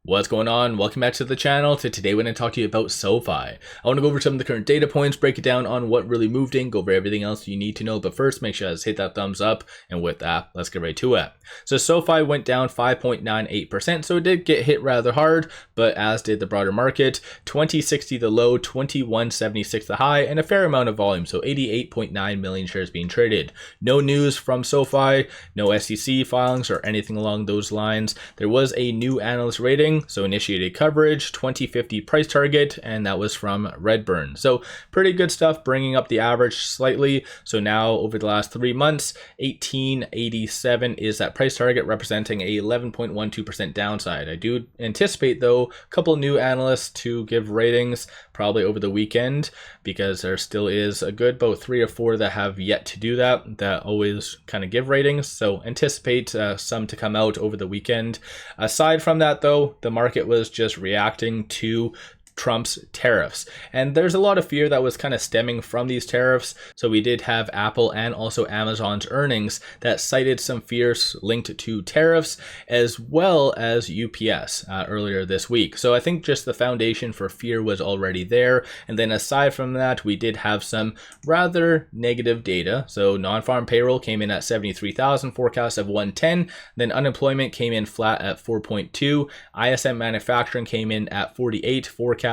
What's going on? Welcome back to the channel. Today we're going to talk to you about SoFi. I want to go over some of the current data points, break it down on what really moved in, go over everything else you need to know. But first, make sure to hit that thumbs up. And with that, let's get right to it. So SoFi went down 5.98%. So it did get hit rather hard, but as did the broader market. 2060 the low, 2176 the high, and a fair amount of volume. So 88.9 million shares being traded. No news from SoFi, no SEC filings or anything along those lines. There was a new analyst rating. So initiated coverage, 2050 price target, and that was from Redburn. So pretty good stuff, bringing up the average slightly. So now over the last 3 months, 1887 is that price target, representing a 11.12% downside. I do anticipate though a couple new analysts to give ratings probably over the weekend, because there still is a good about 3 or 4 that have yet to do that always kind of give ratings. So anticipate some to come out over the weekend. Aside from that though, the market was just reacting to Trump's tariffs, and there's a lot of fear that was kind of stemming from these tariffs. So we did have Apple and also Amazon's earnings that cited some fears linked to tariffs, as well as UPS earlier this week. So I think just the foundation for fear was already there. And then aside from that, we did have some rather negative data. So non-farm payroll came in at 73,000, forecast of 110. Then unemployment came in flat at 4.2. ISM manufacturing came in at 48, forecast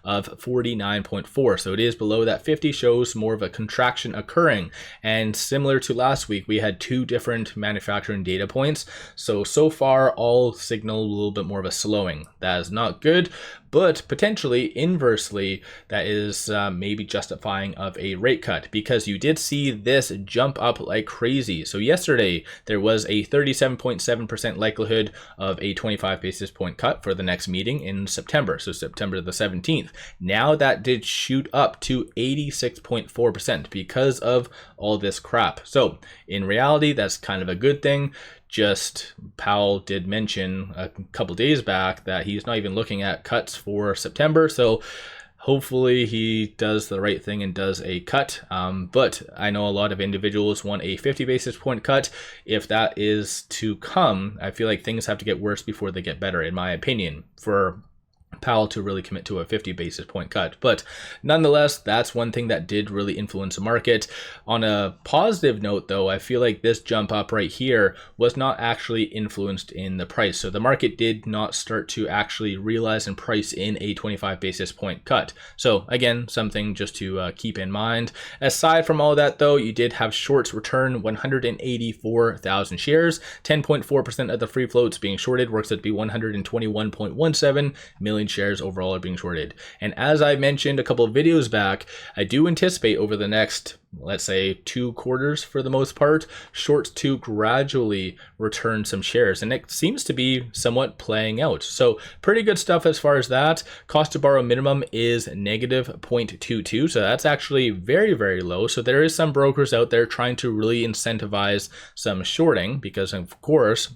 of 49.4. So it is below that 50, shows more of a contraction occurring. And similar to last week, we had 2 different manufacturing data points. So far all signal a little bit more of a slowing. That is not good, but potentially inversely, that is maybe justifying of a rate cut, because you did see this jump up like crazy. So yesterday there was a 37.7% likelihood of a 25 basis point cut for the next meeting in September. So September the 17th. Now that did shoot up to 86.4% because of all this crap. So in reality, that's kind of a good thing. Just Powell did mention a couple days back that he's not even looking at cuts for September. So hopefully he does the right thing and does a cut. But I know a lot of individuals want a 50 basis point cut. If that is to come, I feel like things have to get worse before they get better, in my opinion, for Powell to really commit to a 50 basis point cut. But nonetheless, that's one thing that did really influence the market. On a positive note though, I feel like this jump up right here was not actually influenced in the price. So the market did not start to actually realize and price in a 25 basis point cut. So again, something just to keep in mind. Aside from all that though, you did have shorts return 184,000 shares, 10.4% of the free floats being shorted, works out to be 121.17 million shares overall are being shorted. And as I mentioned a couple of videos back, I do anticipate over the next, let's say 2 quarters for the most part, shorts to gradually return some shares, and it seems to be somewhat playing out. So pretty good stuff as far as that. Cost to borrow minimum is negative 0.22, so that's actually very, very low. So there is some brokers out there trying to really incentivize some shorting, because of course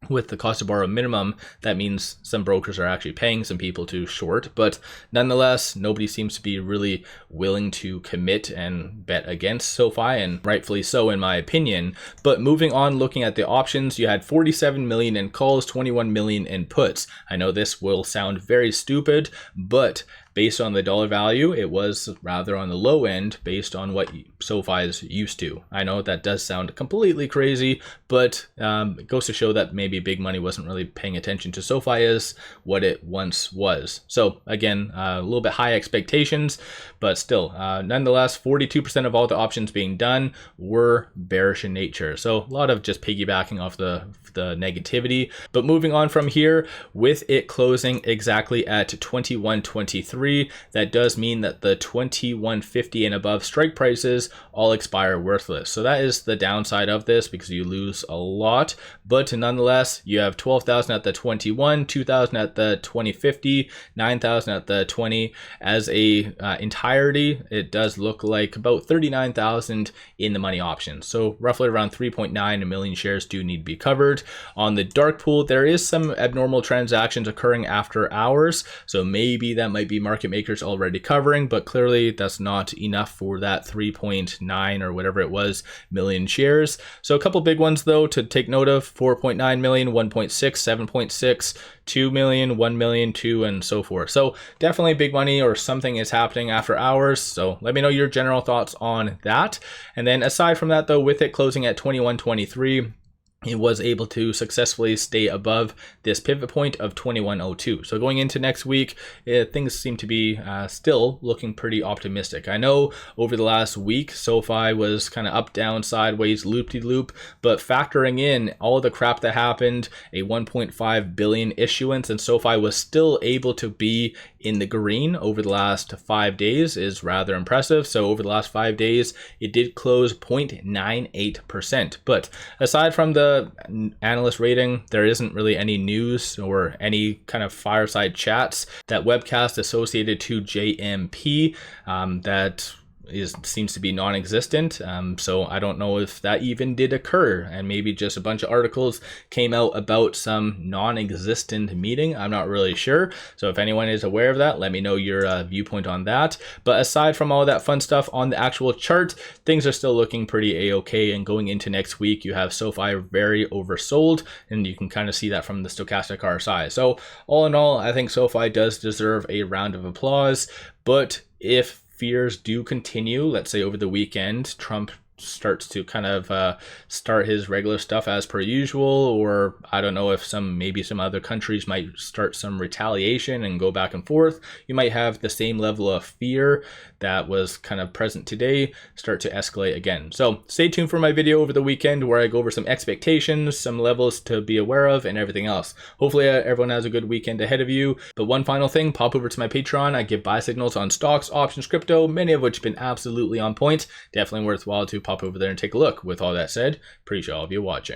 with the cost to borrow minimum, that means some brokers are actually paying some people to short. But nonetheless, nobody seems to be really willing to commit and bet against SoFi, and rightfully so in my opinion. But moving on, looking at the options, you had 47 million in calls, 21 million in puts. I know this will sound very stupid, but based on the dollar value, it was rather on the low end based on what SoFi is used to. I know that does sound completely crazy, but it goes to show that maybe big money wasn't really paying attention to SoFi as what it once was. So again, a little bit high expectations, but still, nonetheless, 42% of all the options being done were bearish in nature. So a lot of just piggybacking off the negativity. But moving on from here, with it closing exactly at 21.23, that does mean that the 21.50 and above strike prices all expire worthless. So that is the downside of this, because you lose a lot. But nonetheless, you have 12,000 at the 21, 2,000 at the 20.50, 9,000 at the 20. As a entirety, it does look like about 39,000 in the money options. So roughly around 3.9 million shares do need to be covered. On the dark pool, there is some abnormal transactions occurring after hours. So maybe that might be market market makers already covering, but clearly that's not enough for that 3.9 or whatever it was million shares. So a couple big ones though to take note of: 4.9 million, 1.6, 7.6, 2 million, 1 million, 2, and so forth. So definitely big money, or something is happening after hours. So let me know your general thoughts on that. And then aside from that though, with it closing at 21.23, it was able to successfully stay above this pivot point of 21.02. So going into next week, things seem to be still looking pretty optimistic. I know over the last week, SoFi was kind of up, down, sideways, loop-de-loop, but factoring in all the crap that happened, a 1.5 billion issuance, and SoFi was still able to be in the green over the last 5 days is rather impressive. So over the last 5 days, it did close 0.98%. But aside from the analyst rating, there isn't really any news or any kind of fireside chats. That webcast associated to JMP that seems to be non-existent, so I don't know if that even did occur, and maybe just a bunch of articles came out about some non-existent meeting. I'm not really sure, so if anyone is aware of that, let me know your viewpoint on that. But aside from all that fun stuff on the actual chart, things are still looking pretty a-okay, and going into next week, you have SoFi very oversold, and you can kind of see that from the stochastic RSI. So all in all, I think SoFi does deserve a round of applause, but if fears do continue, let's say over the weekend, Trump starts to kind of start his regular stuff as per usual, or I don't know if maybe some other countries might start some retaliation and go back and forth, you might have the same level of fear that was kind of present today start to escalate again. So stay tuned for my video over the weekend where I go over some expectations, some levels to be aware of, and everything else. Hopefully everyone has a good weekend ahead of you. But one final thing, pop over to my Patreon. I give buy signals on stocks, options, crypto, many of which have been absolutely on point. Definitely worthwhile to pop over there and take a look. With all that said, appreciate all of you watching.